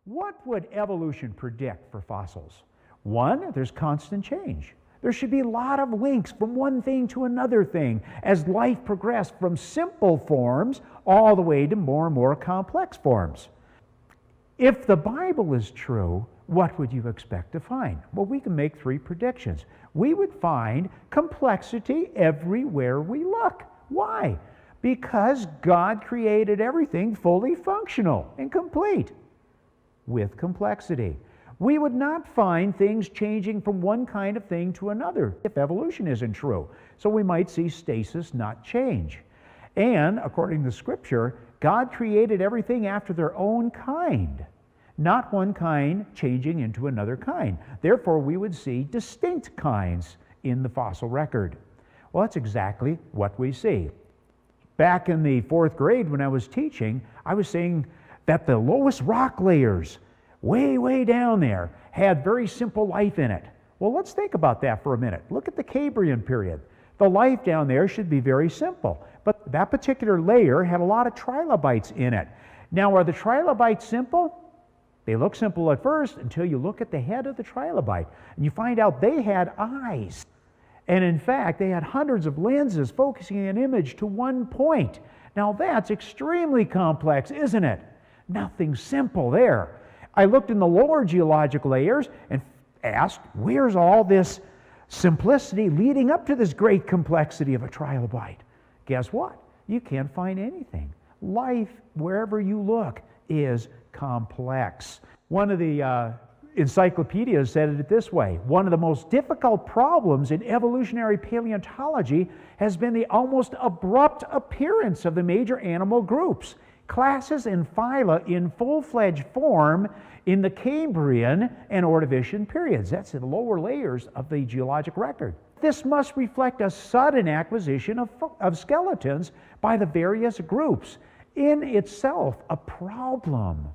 What would evolution predict for fossils? One, there's constant change. There should be a lot of links from one thing to another thing as life progressed from simple forms all the way to more and more complex forms. If the Bible is true, what would you expect to find? Well, we can make three predictions. We would find complexity everywhere we look. Why? Because God created everything fully functional and complete with complexity. We would not find things changing from one kind of thing to another if evolution isn't true. So we might see stasis, not change. And according to Scripture, God created everything after their own kind, not one kind changing into another kind. Therefore, we would see distinct kinds in the fossil record. Well, that's exactly what we see. Back in the 4th grade when I was teaching, I was saying that the lowest rock layers, way down there, had very simple life in it. Well, let's think about that for a minute. Look at the Cambrian period. The life down there should be very simple, but that particular layer had a lot of trilobites in it. Now, are the trilobites simple? They look simple at first until you look at the head of the trilobite, and you find out they had eyes. And in fact, they had hundreds of lenses focusing an image to one point. Now, that's extremely complex, isn't it? Nothing simple there. I looked in the lower geologic layers and asked, where's all this simplicity leading up to this great complexity of a trilobite? Guess what? You can't find anything. Life, wherever you look, is complex. One of the encyclopedias said it this way: one of the most difficult problems in evolutionary paleontology has been the almost abrupt appearance of the major animal groups, classes and phyla in full-fledged form in the Cambrian and Ordovician periods. That's the lower layers of the geologic record. This must reflect a sudden acquisition of skeletons by the various groups, in itself a problem.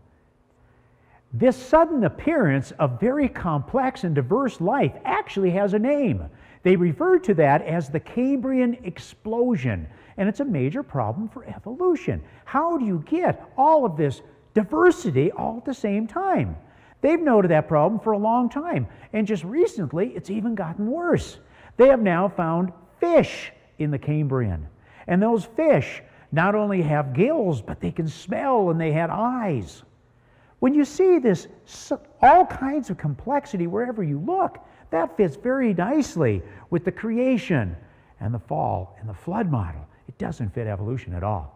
This sudden appearance of very complex and diverse life actually has a name. They refer to that as the Cambrian Explosion, and it's a major problem for evolution. How do you get all of this diversity all at the same time? They've noted that problem for a long time, and just recently it's even gotten worse. They have now found fish in the Cambrian, and those fish not only have gills, but they can smell and they had eyes. When you see this, all kinds of complexity wherever you look, that fits very nicely with the creation and the fall and the flood model. It doesn't fit evolution at all.